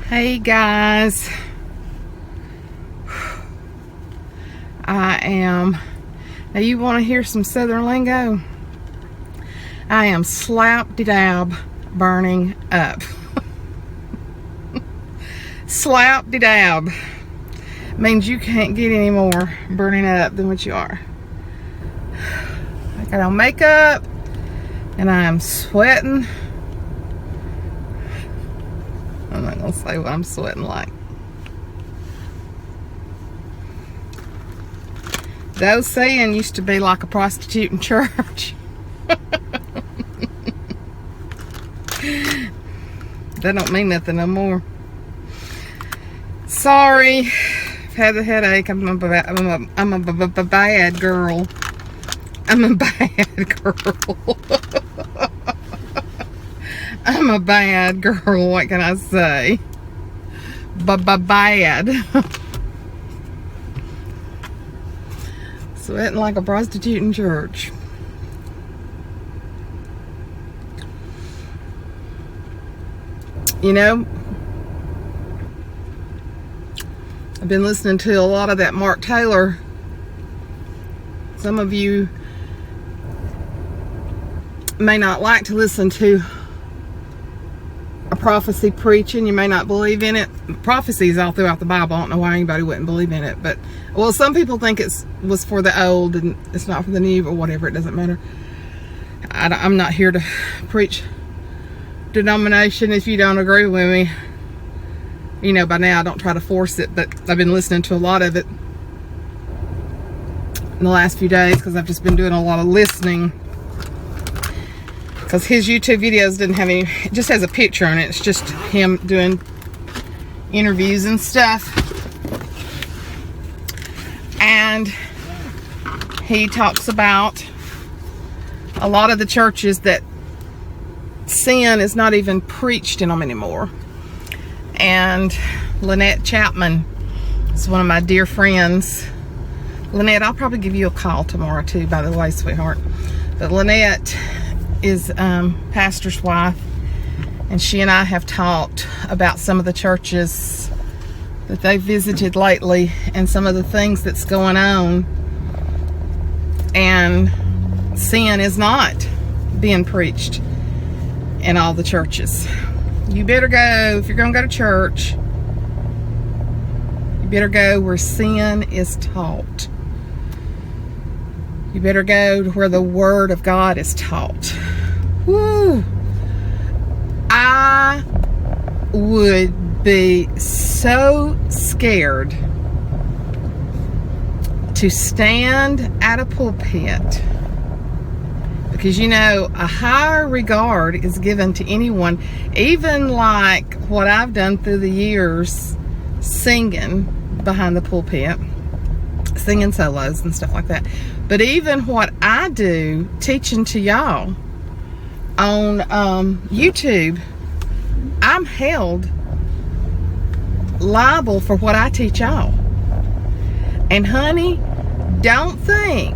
Hey guys, now you want to hear some southern lingo? I am slap-de-dab burning up. Slap-de-dab means you can't get any more burning up than what you are. I got on makeup and I am sweating. I'm not gonna say what I'm sweating like. Those saying used to be like a prostitute in church. That don't mean nothing no more. Sorry, I've had a headache. I'm a bad girl. I'm a bad girl. I'm a bad girl, what can I say? Bad. Sweating like a prostitute in church. You know, I've been listening to a lot of that Mark Taylor. Some of you may not like to listen to a prophecy preaching. You may not believe in it. Prophecies all throughout the Bible. I don't know why anybody wouldn't believe in it, but well, some people think it was for the old and it's not for the new or whatever. It doesn't matter. I'm not here to preach denomination. If you don't agree with me, you know by now I don't try to force it, but I've been listening to a lot of it in the last few days because I've just been doing a lot of listening. Because his YouTube videos didn't have any, it just has a picture on it. It's just him doing interviews and stuff. And he talks about a lot of the churches that sin is not even preached in them anymore. And Lynette Chapman is one of my dear friends. Lynette, I'll probably give you a call tomorrow too, by the way, sweetheart. But Lynette is pastor's wife, and she and I have talked about some of the churches that they've visited lately and some of the things that's going on, and sin is not being preached in all the churches. You better go, if you're going to go to church, you better go where sin is taught. You better go to where the Word of God is taught. Woo! I would be so scared to stand at a pulpit, because you know a higher regard is given to anyone, even like what I've done through the years singing behind the pulpit, singing solos and stuff like that. But even what I do teaching to y'all on YouTube, I'm held liable for what I teach y'all. And honey, don't think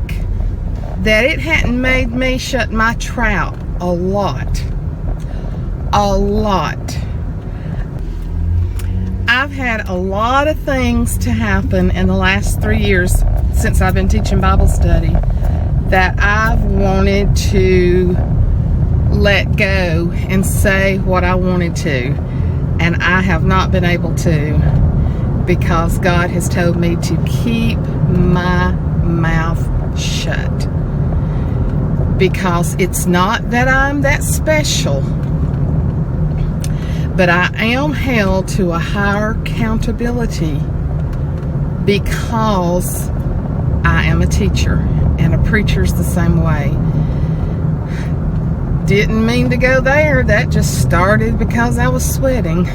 that it hadn't made me shut my trout a lot. I've had a lot of things to happen in the last 3 years since I've been teaching Bible study that I've wanted to let go and say what I wanted to, and I have not been able to, because God has told me to keep my mouth shut. Because it's not that I'm that special, but I am held to a higher accountability because I am a teacher, and a preacher's the same way. Didn't mean to go there. That just started because I was sweating.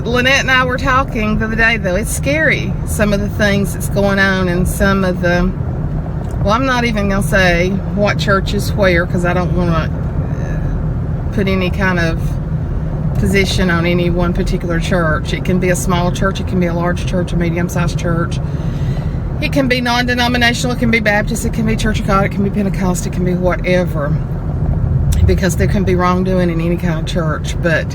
Lynette and I were talking the other day, though. It's scary, some of the things that's going on, and some of the, well, I'm not even going to say what church is where, because I don't want to put any kind of position on any one particular church. It can be a small church, it can be a large church, a medium-sized church. It can be non-denominational, it can be Baptist, it can be Church of God, it can be Pentecost, it can be whatever. because there can be wrongdoing in any kind of church, but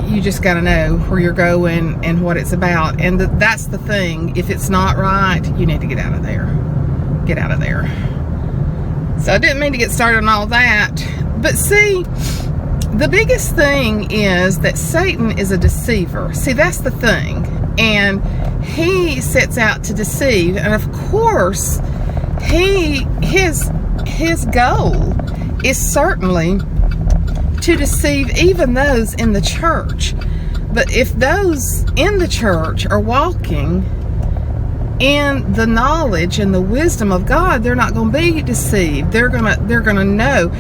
you just got to know where you're going and what it's about. And that's the thing. If it's not right, you need to get out of there. Get out of there. So I didn't mean to get started on all that. But see, the biggest thing is that Satan is a deceiver. See, that's the thing. And he sets out to deceive. And of course, his goal is certainly to deceive even those in the church. But if those in the church are walking in the knowledge and the wisdom of God, they're not going to be deceived. They're gonna know.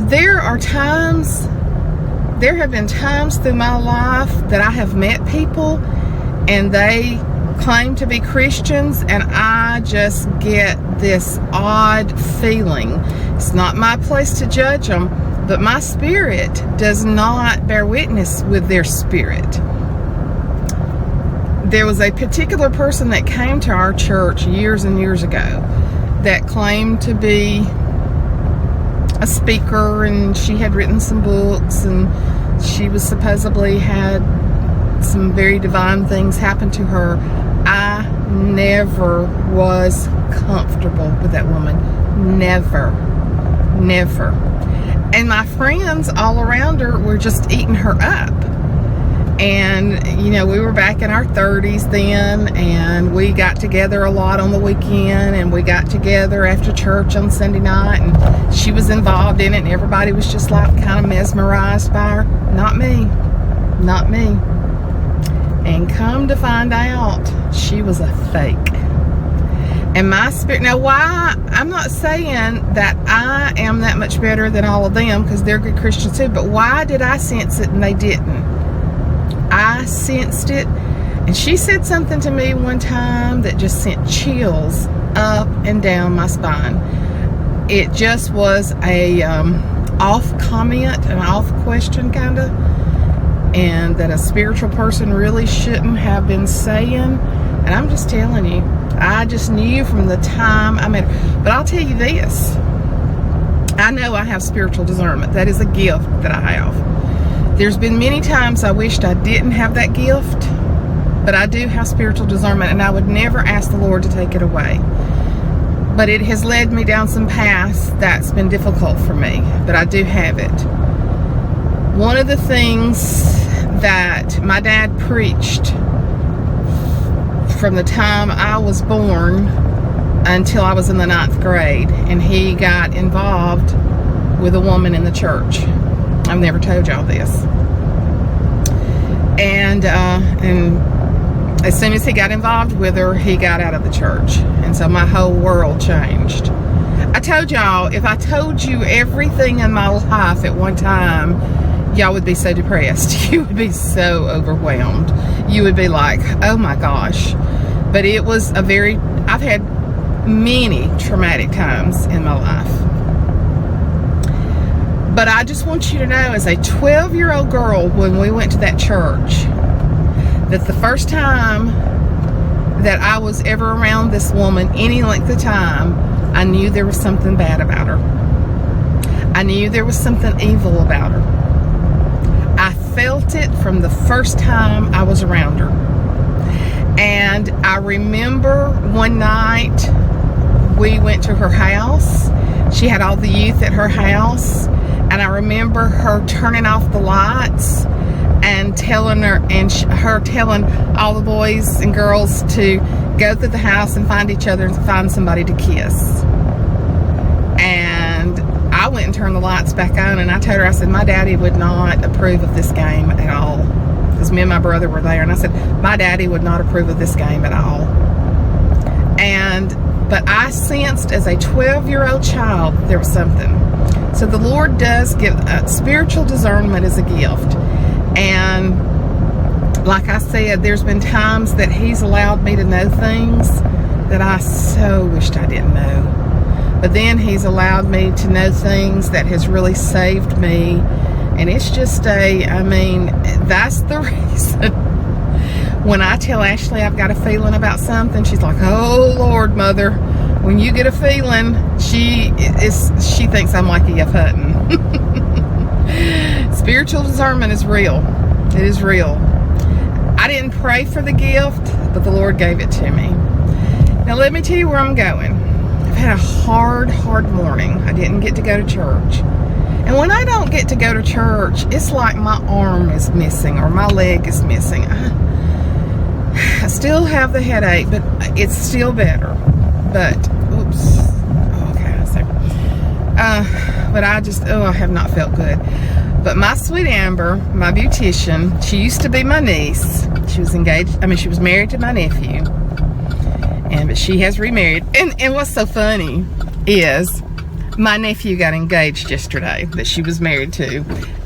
There have been times through my life that I have met people and they claim to be Christians, and I just get this odd feeling. It's not my place to judge them, but my spirit does not bear witness with their spirit. There was a particular person that came to our church years and years ago that claimed to be a speaker, and she had written some books, and she was supposedly had some very divine things happen to her. I never was comfortable with that woman. Never. And my friends all around her were just eating her up. And, you know, we were back in our 30s then, and we got together a lot on the weekend, and we got together after church on Sunday night, and she was involved in it, and everybody was just like kind of mesmerized by her. Not me. And come to find out, she was a fake. And my spirit, now why, I'm not saying that I am that much better than all of them, because they're good Christians too, but why did I sense it and they didn't? I sensed it, and she said something to me one time that just sent chills up and down my spine. It just was a off comment, an off question kind of, and that a spiritual person really shouldn't have been saying. And I'm just telling you, I just knew from the time I met her. But I'll tell you this, I know I have spiritual discernment. That is a gift that I have. There's been many times I wished I didn't have that gift, but I do have spiritual discernment, and I would never ask the Lord to take it away. But it has led me down some paths that's been difficult for me, but I do have it. One of the things that my dad preached from the time I was born until I was in the 9th grade, and he got involved with a woman in the church. I've never told y'all this. And as soon as he got involved with her, he got out of the church. And so my whole world changed. I told y'all, if I told you everything in my life at one time, y'all would be so depressed. You would be so overwhelmed. You would be like, oh my gosh. But it was I've had many traumatic times in my life. But I just want you to know, as a 12-year-old girl, when we went to that church, that the first time that I was ever around this woman, any length of time, I knew there was something bad about her. I knew there was something evil about her. I felt it from the first time I was around her. And I remember one night we went to her house. She had all the youth at her house. And I remember her turning off the lights and telling her telling all the boys and girls to go through the house and find each other and find somebody to kiss. And I went and turned the lights back on, and I told her, I said, my daddy would not approve of this game at all. Because me and my brother were there, and I said, my daddy would not approve of this game at all. But I sensed as a 12-year-old child there was something. So the Lord does give spiritual discernment as a gift. And like I said, there's been times that He's allowed me to know things that I so wished I didn't know. But then He's allowed me to know things that has really saved me. And it's just that's the reason. When I tell Ashley I've got a feeling about something, she's like, oh Lord, Mother, when you get a feeling, she thinks I'm like E.F. Hutton. Spiritual discernment is real. It is real. I didn't pray for the gift, but the Lord gave it to me. Now let me tell you where I'm going. I've had a hard morning. I didn't get to go to church. And when I don't get to go to church, it's like my arm is missing or my leg is missing. I still have the headache, but it's still better. But, oops. Okay, so, but I have not felt good. But my sweet Amber, my beautician, she used to be my niece. She was she was married to my nephew. But she has remarried. And what's so funny is my nephew got engaged yesterday that she was married to.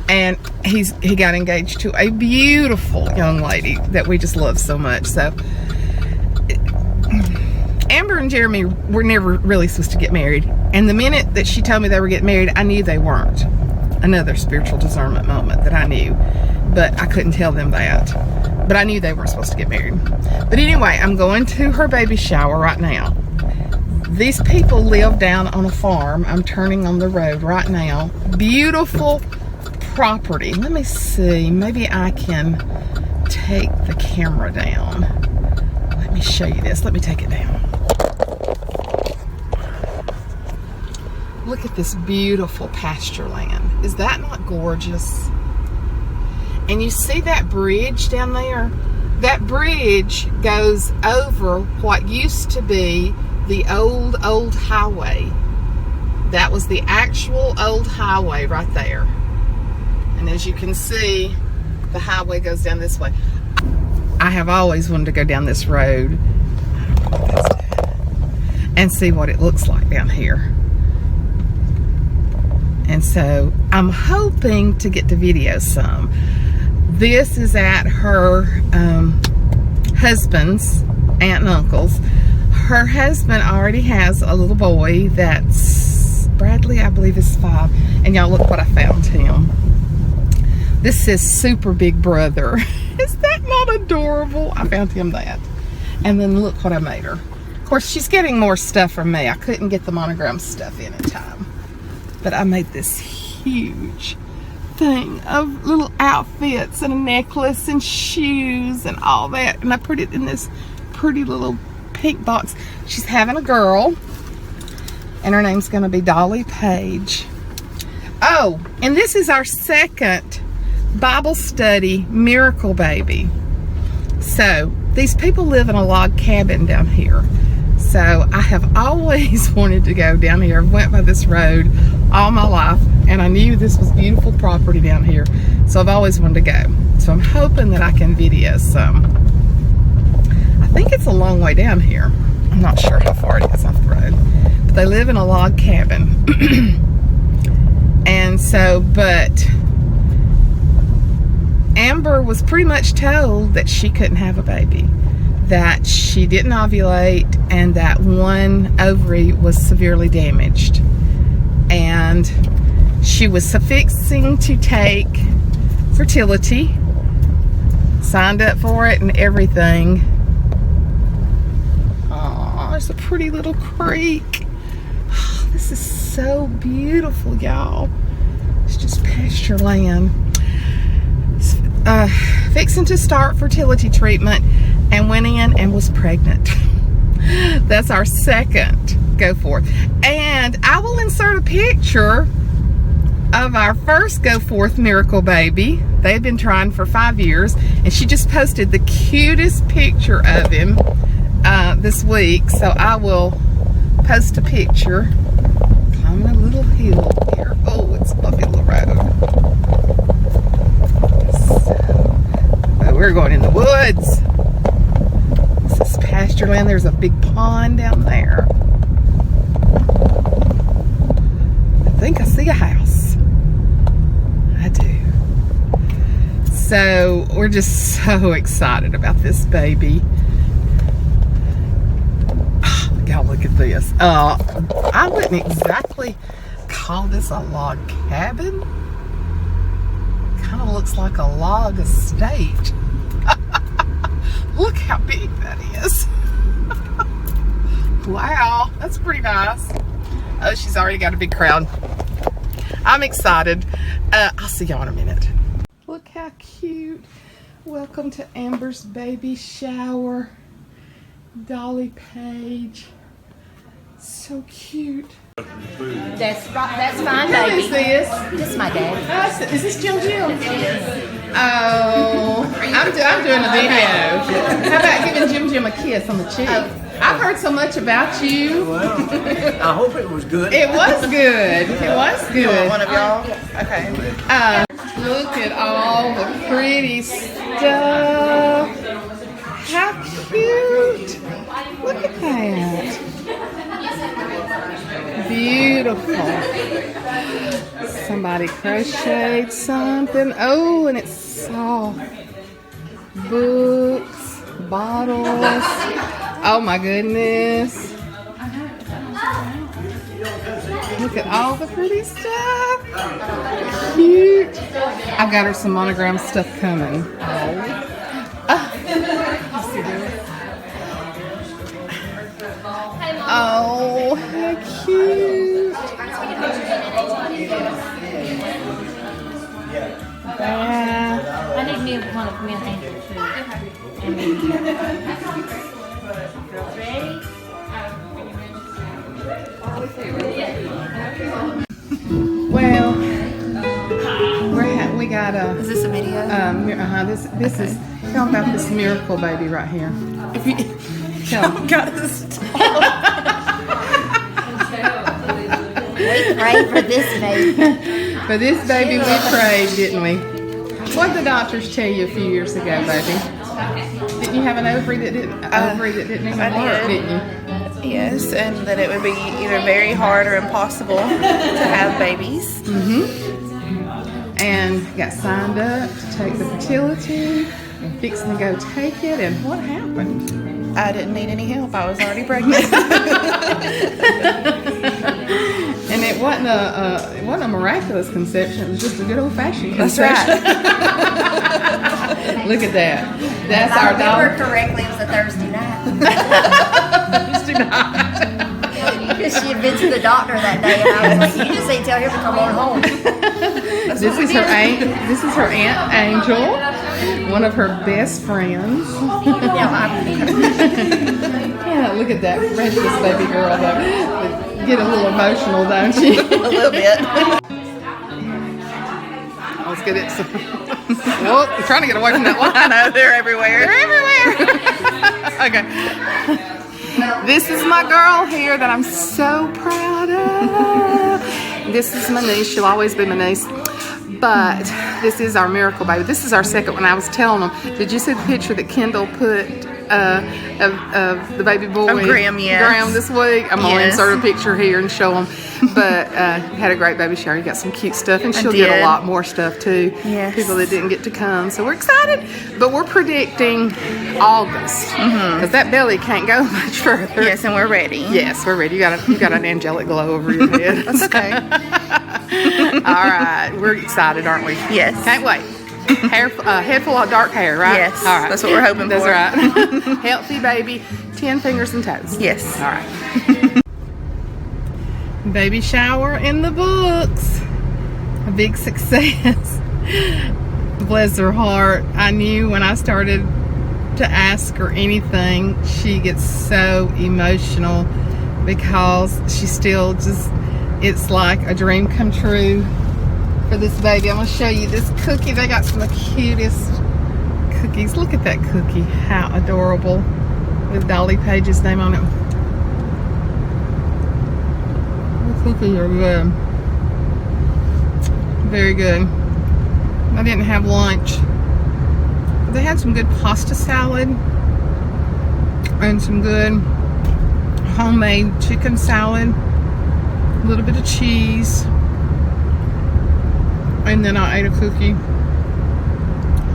And he got engaged to a beautiful young lady that we just love so much. So Amber and Jeremy were never really supposed to get married. And the minute that she told me they were getting married, I knew they weren't. Another spiritual discernment moment that I knew. But I couldn't tell them that. But I knew they weren't supposed to get married. But anyway, I'm going to her baby shower right now. These people live down on a farm. I'm turning on the road right now. Beautiful property. Let me see. Maybe I can take the camera down. Let me show you this. Let me take it down. Look at this beautiful pasture land. Is that not gorgeous? And you see that bridge down there? That bridge goes over what used to be the old highway. That was the actual old highway right there. And as you can see, the highway goes down this way. I have always wanted to go down this road and see what it looks like down here. And so I'm hoping to get to video some. This is at her husband's aunt and uncle's. Her husband already has a little boy that's Bradley, I believe, is 5. And y'all, look what I found him. This says Super Big Brother. Is that not adorable? I found him that. And then look what I made her. Of course, she's getting more stuff from me. I couldn't get the monogram stuff in time. But I made this huge thing of little outfits and a necklace and shoes and all that. And I put it in this pretty little pink box. She's having a girl. And her name's going to be Dolly Page. Oh, and this is our second Bible study miracle baby. So these people live in a log cabin down here. So I have always wanted to go down here. I've went by this road all my life, and I knew this was beautiful property down here. So I've always wanted to go. So I'm hoping that I can video some. I think it's a long way down here. I'm not sure how far it is off the road. But they live in a log cabin. And so, but Amber was pretty much told that she couldn't have a baby, that she didn't ovulate, and that one ovary was severely damaged. And she was fixing to take fertility, signed up for it and everything. Oh, there's a pretty little creek. Oh, this is so beautiful, y'all. It's just pasture land. Fixing to start fertility treatment and went in and was pregnant. That's our second go forth. And I will insert a picture of our first go forth miracle baby. They've been trying for 5 years, and she just posted the cutest picture of him this week. So I will post a picture. Climbing a little hill here. Oh, it's a bumpy little road. So, we're going in the woods. This is pasture land. There's a big pond down there. I think I see a house. I do. So we're just so excited about this baby. Oh, God, look at this. I wouldn't exactly call this a log cabin. Kind of looks like a log estate. Look how big that is. Wow, that's pretty nice. Oh, she's already got a big crowd. I'm excited. I'll see y'all in a minute. Look how cute. Welcome to Amber's baby shower. Dolly Page. So cute. That's fine, Who baby. is this? This is my dad. Is this Jim Jim? It is. Oh, I'm doing a video. How about giving Jim Jim a kiss on the cheek? I've heard so much about you. Well, I hope it was good. It was good. It was good. One of y'all? Okay. Look at all the pretty stuff. How cute. Look at that. Beautiful. Somebody crocheted something. Oh, and it's soft. Books, bottles. Oh my goodness. Look at all the pretty stuff. Cute. I've got her some monogram stuff coming. Oh, how cute. I need me one of me and Angel too. Well, we got a. Is this a video? This is. Tell about this miracle baby right here. If you tell. We prayed for this baby. For this baby, we prayed, didn't we? What did the doctors tell you a few years ago, baby? Didn't you have an ovary that didn't even work, didn't you? Yes, and that it would be either very hard or impossible to have babies. And got signed up to take the fertility and fixing to go take it. And what happened? I didn't need any help. I was already pregnant. And it wasn't a miraculous conception. It was just a good old-fashioned That's conception. right. Look at that. That's If I our remember dog. correctly, it was a Thursday night. Thursday night. Because she had been to the doctor that day, and I was like, "You just need to tell her to come on home." This is her Aunt Angel, one of her best friends. Yeah, look at that precious baby girl though. Get a little emotional, don't you? A little bit. Let's get it. Well, I'm trying to get away from that line. I know, they're everywhere. They're everywhere. Okay. This is my girl here that I'm so proud of. This is my niece. She'll always be my niece. But this is our miracle baby. This is our second one. I was telling them, did you see the picture that Kendall put of the baby boy? Of Graham, yes. Graham this week. I'm going to Yes. insert a picture here and show them. But had a great baby shower. You got some cute stuff. And she'll I get a did. lot more stuff too. Yes. People that didn't get to come. So we're excited. But we're predicting August. Because that belly can't go much further. Yes, and we're ready. Yes, we're ready. You got an angelic glow over your head. That's okay. All right, we're excited, aren't we? Yes. Can't wait. Head full of dark hair, right? Yes, All right. that's what we're hoping That's for. right. Healthy baby, 10 fingers and toes. Yes. All right. Baby shower in the books. A big success. Bless her heart. I knew when I started to ask her anything, she gets so emotional because she still just, it's like a dream come true for this baby. I'm going to show you this cookie. They got some of the cutest cookies. Look at that cookie. How adorable. With Dolly Page's name on it. The cookies are good. Very good. I didn't have lunch. They had some good pasta salad and some good homemade chicken salad, a little bit of cheese, and then I ate a cookie.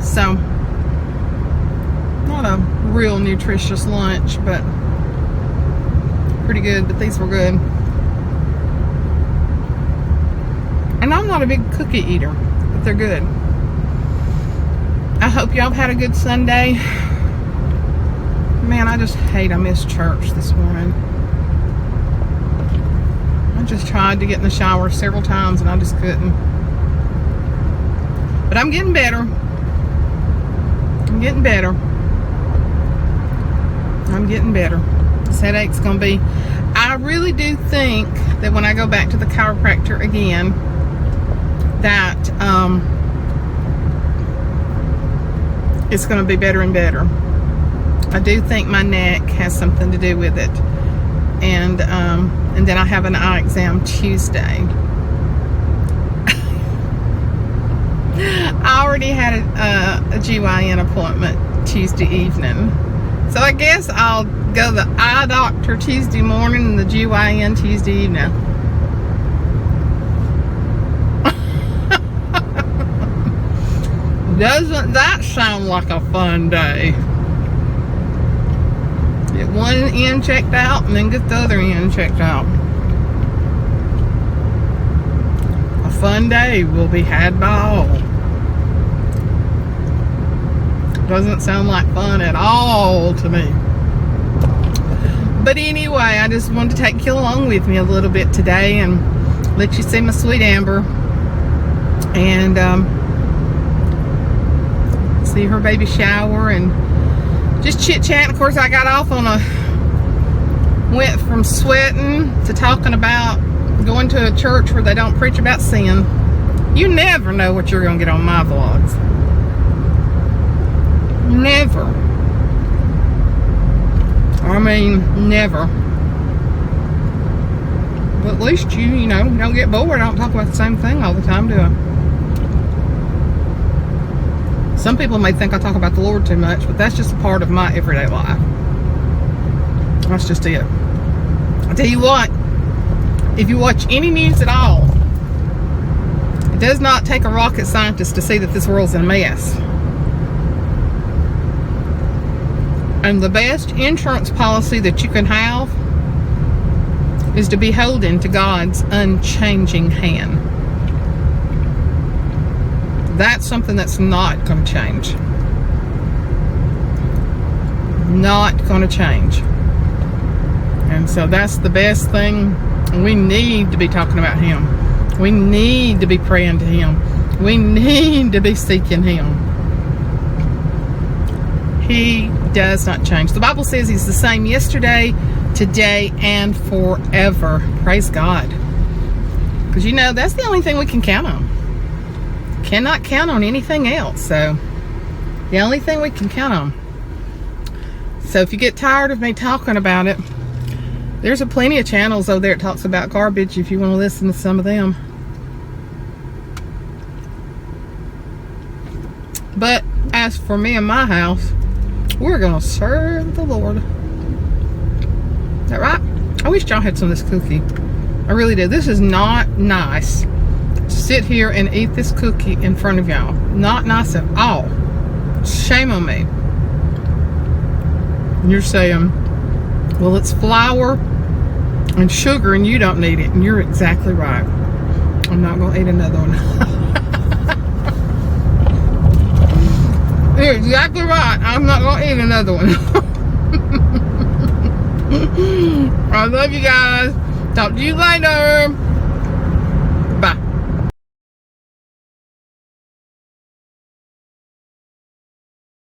So, not a real nutritious lunch, but pretty good. But these were good. And I'm not a big cookie eater, but they're good. I hope y'all have had a good Sunday. Man, I just hate I missed church this morning. I just tried to get in the shower several times and I just couldn't. But I'm getting better. I'm getting better. I'm getting better. This headache's gonna be... I really do think that when I go back to the chiropractor again, that it's gonna be better and better. I do think my neck has something to do with it. And then I have an eye exam Tuesday. I already had a GYN appointment Tuesday evening. So I guess I'll go to the eye doctor Tuesday morning and the GYN Tuesday evening. Doesn't that sound like a fun day? Get one end checked out and then get the other end checked out. A fun day will be had by all. Doesn't sound like fun at all to me. But anyway, I just wanted to take you along with me a little bit today and let you see my sweet Amber and see her baby shower and just chit chat. Of course, I got off on went from sweating to talking about going to a church where they don't preach about sin. You never know what you're gonna get on my vlogs. Never. I mean, never. But at least you know, don't get bored. I don't talk about the same thing all the time, do I? Some people may think I talk about the Lord too much, but that's just a part of my everyday life. That's just it. I tell you what, if you watch any news at all, it does not take a rocket scientist to see that this world's in a mess. And the best insurance policy that you can have is to be beholden to God's unchanging hand. That's something that's not going to change. Not going to change. And so that's the best thing. We need to be talking about Him. We need to be praying to Him. We need to be seeking Him. He does not change. The Bible says He's the same yesterday, today, and forever. Praise God. Because you know, that's the only thing we can count on. Cannot count on anything else. So, the only thing we can count on. So, if you get tired of me talking about it, there's a plenty of channels over there that talks about garbage if you want to listen to some of them. But, as for me and my house, we're going to serve the Lord. Is that right? I wish y'all had some of this cookie. I really do. This is not nice to sit here and eat this cookie in front of y'all. Not nice at all. Shame on me. And you're saying, well, it's flour and sugar and you don't need it. And you're exactly right. I'm not going to eat another one. You're exactly right. I'm not going to eat another one. I love you guys. Talk to you later.